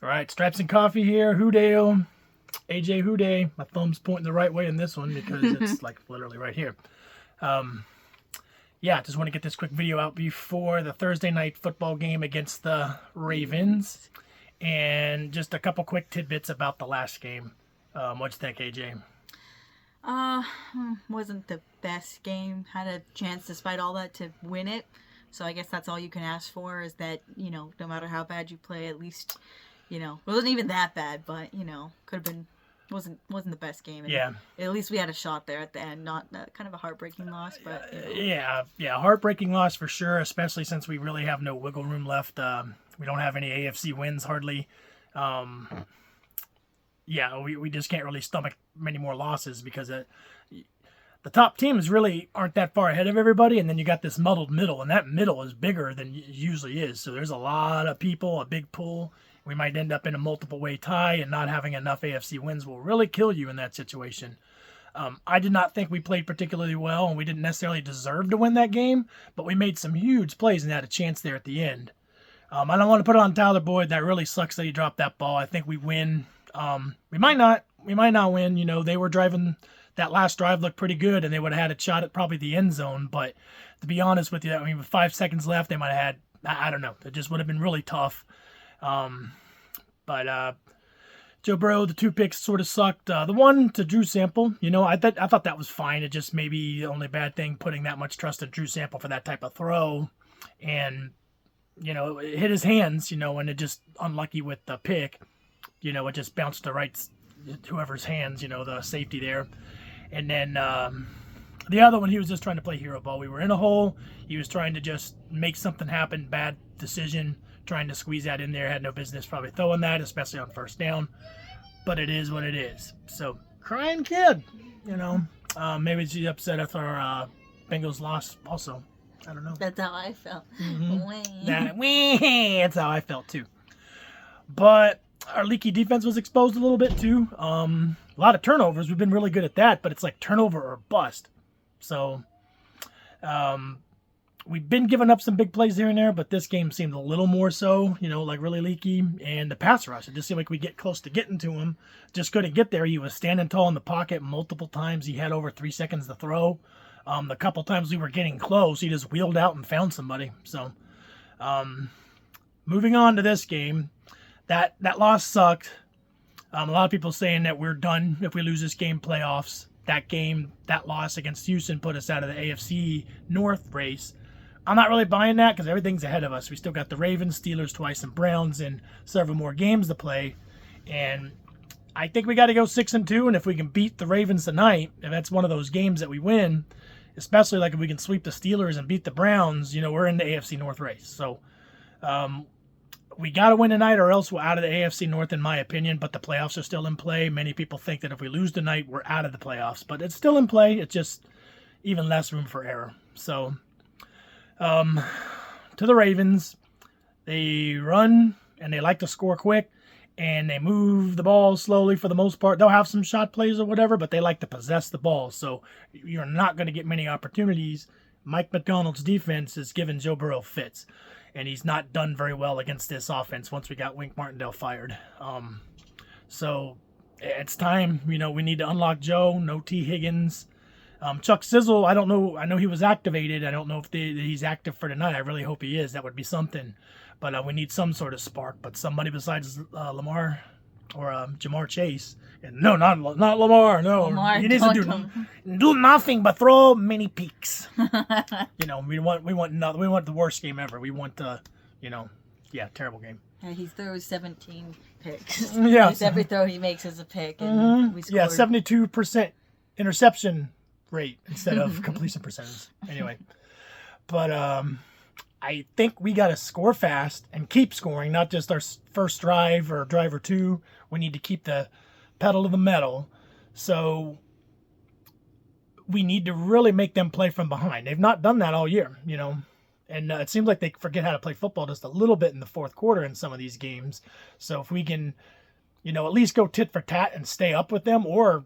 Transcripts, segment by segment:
All right, Straps and Coffee here. Hoodale. AJ Houday. My thumb's pointing the right way in this one because it's like literally right here. Yeah, just want to get this quick video out before the Thursday night football game against the Ravens. And just a couple quick tidbits about the last game. What'd you think, AJ? Wasn't the best game. Had a chance, despite all that, to win it. So I guess that's all you can ask for is that, no matter how bad you play, at least, it wasn't even that bad, but, could have been, wasn't the best game. And yeah. At least we had a shot there at the end, not kind of a heartbreaking loss, but. Yeah, heartbreaking loss for sure, especially since we really have no wiggle room left. We don't have any AFC wins hardly. Yeah, we just can't really stomach many more losses because the top teams really aren't that far ahead of everybody, and then you got this muddled middle, and that middle is bigger than it usually is. So there's a lot of people, a big pool. We might end up in a multiple-way tie, and not having enough AFC wins will really kill you in that situation. I did not think we played particularly well, and we didn't necessarily deserve to win that game, but we made some huge plays and had a chance there at the end. I don't want to put it on Tyler Boyd. That really sucks that he dropped that ball. I think we win. We might not win. They were driving. That last drive looked pretty good, and they would have had a shot at probably the end zone. But to be honest with you, with 5 seconds left, they might have had, I don't know. It just would have been really tough. But Joe Burrow, the 2 picks sort of sucked. The one to Drew Sample, I thought that was fine. It just maybe the only bad thing, putting that much trust in Drew Sample for that type of throw. And, it hit his hands, and it just unlucky with the pick. It just bounced to whoever's hands, the safety there. And then the other one, he was just trying to play hero ball. We were in a hole. He was trying to just make something happen. Bad decision, trying to squeeze that in there. Had no business probably throwing that, especially on first down. But it is what it is. So, crying kid, maybe she's upset after our Bengals lost also. I don't know. That's how I felt. That's how I felt too. But our leaky defense was exposed a little bit too. A lot of turnovers. We've been really good at that, but it's like turnover or bust. So we've been giving up some big plays here and there, but this game seemed a little more so, like really leaky. And the pass rush, it just seemed like we get close to getting to him. Just couldn't get there. He was standing tall in the pocket multiple times. He had over 3 seconds to throw. The couple times we were getting close, he just wheeled out and found somebody. So moving on to this game. That loss sucked. A lot of people saying that we're done if we lose this game, playoffs. That loss against Houston put us out of the AFC North race. I'm not really buying that because everything's ahead of us. We still got the Ravens, Steelers twice, and Browns, and several more games to play. And I think we got to go 6-2. And if we can beat the Ravens tonight, if that's one of those games that we win, especially like if we can sweep the Steelers and beat the Browns, we're in the AFC North race. So, we got to win tonight or else we're out of the AFC North, in my opinion, but the playoffs are still in play. Many people think that if we lose tonight, we're out of the playoffs, but it's still in play. It's just even less room for error. So, to the Ravens, they run and they like to score quick and they move the ball slowly for the most part. They'll have some shot plays or whatever, but they like to possess the ball. So you're not going to get many opportunities. Mike McDonald's defense is giving Joe Burrow fits. And he's not done very well against this offense once we got Wink Martindale fired. So it's time. We need to unlock Joe. No T. Higgins. Chuck Sizzle, I don't know. I know he was activated. I don't know if he's active for tonight. I really hope he is. That would be something. But we need some sort of spark. But somebody besides Lamar or Jamar Chase. And no, not Lamar. No, Lamar, he needs to do nothing but throw many peaks. We want the worst game ever. We want terrible game. And he throws 17 picks. Yeah, every throw he makes is a pick, and we scored. 72% interception rate instead of completion percentage. Anyway, but I think we got to score fast and keep scoring, not just our first drive or drive or two. We need to keep the pedal to the metal. So we need to really make them play from behind. They've not done that all year, and it seems like they forget how to play football just a little bit in the fourth quarter in some of these games. So if we can, at least go tit for tat and stay up with them or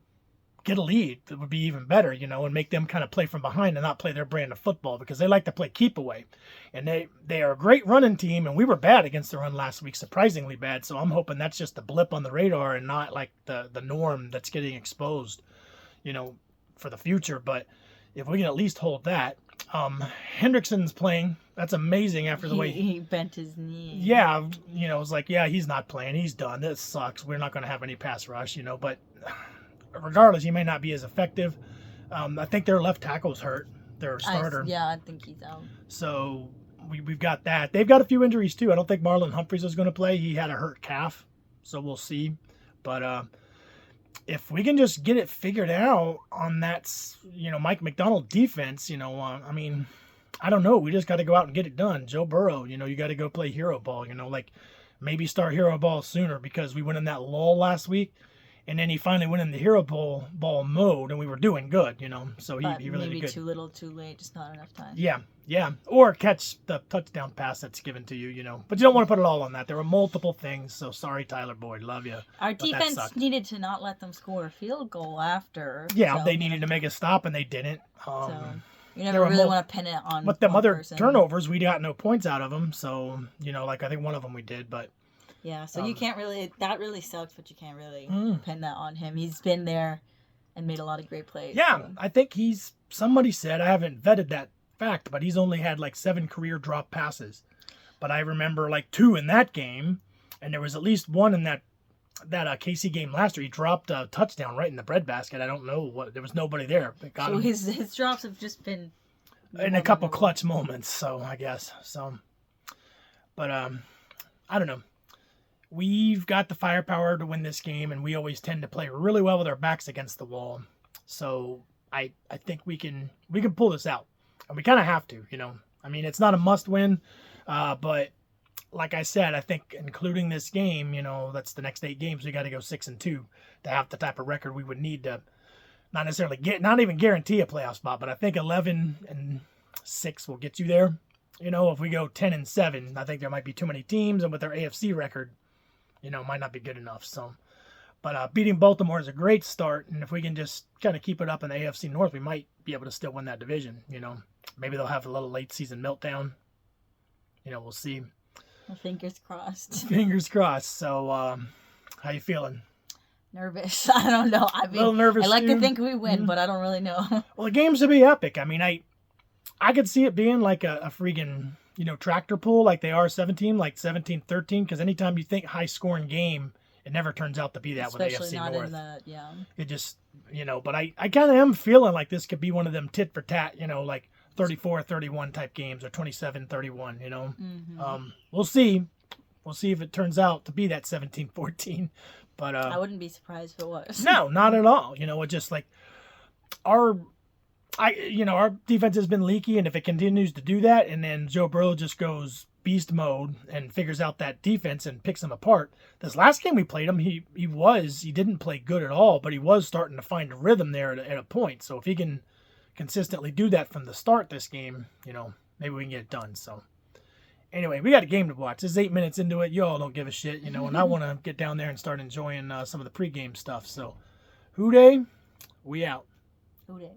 get a lead, that would be even better, and make them kind of play from behind and not play their brand of football, because they like to play keep away. And they are a great running team, and we were bad against the run last week, surprisingly bad. So I'm hoping that's just a blip on the radar and not like the norm that's getting exposed, for the future. But if we can at least hold that. Hendrickson's playing. That's amazing after the way he bent his knee. Yeah, it was like, yeah, he's not playing. He's done. This sucks. We're not going to have any pass rush, but regardless, he may not be as effective. I think their left tackle's hurt, their starter. I think he's out. So we've got that. They've got a few injuries too. I don't think Marlon Humphreys is going to play. He had a hurt calf, so we'll see. But if we can just get it figured out on that, Mike McDonald defense, I don't know. We just got to go out and get it done. Joe Burrow, you got to go play hero ball, maybe start hero ball sooner, because we went in that lull last week. And then he finally went in the hero ball mode, and we were doing good, So he really maybe did good. Too little, too late, just not enough time. Yeah. Or catch the touchdown pass that's given to you, But you don't want to put it all on that. There were multiple things. So sorry, Tyler Boyd, love you. Our defense needed to not let them score a field goal after. Yeah, so, they needed to make a stop, and they didn't. So you never really want to pin it on. But them other person. turnovers, we got no points out of them. So I think one of them we did, but. Yeah, so you can't really, that really sucks, but you can't really pin that on him. He's been there and made a lot of great plays. Yeah, so. I think somebody said, I haven't vetted that fact, but he's only had like 7 career drop passes. But I remember like 2 in that game, and there was at least 1 in that KC game last year. He dropped a touchdown right in the breadbasket. I don't know there was nobody there. So his drops have just been in a couple clutch moments, so I guess. So, but I don't know. We've got the firepower to win this game, and we always tend to play really well with our backs against the wall. So I think we can pull this out, and we kind of have to. It's not a must win, but like I said, I think including this game, that's the next 8 games. We got to go 6-2 to have the type of record we would need to not necessarily not even guarantee a playoff spot, but I think 11-6 will get you there. If we go 10-7, I think there might be too many teams, and with our AFC record, might not be good enough. So, but beating Baltimore is a great start, and if we can just kind of keep it up in the AFC North, we might be able to still win that division. Maybe they'll have a little late season meltdown. We'll see. Well, fingers crossed. Fingers crossed. So, how you feeling? Nervous. I don't know. A little nervous. I like to think we win, but I don't really know. Well, the game should be epic. I could see it being like a freaking tractor pull, like they are 17-13, because anytime you think high scoring game, it never turns out to be that. Especially with AFC not North. In the, yeah. It just, but I kind of am feeling like this could be one of them tit for tat, like 34-31 type games or 27-31, Mm-hmm. We'll see. We'll see if it turns out to be that 17-14. But I wouldn't be surprised if it was. No, not at all. It's just like our defense has been leaky, and if it continues to do that, and then Joe Burrow just goes beast mode and figures out that defense and picks them apart. This last game we played him, he didn't play good at all, but he was starting to find a rhythm there at a point. So if he can consistently do that from the start this game, maybe we can get it done. So anyway, we got a game to watch. This is 8 minutes into it. Y'all don't give a shit, and I want to get down there and start enjoying some of the pregame stuff. So, Hoo Day, we out. Hoo Day.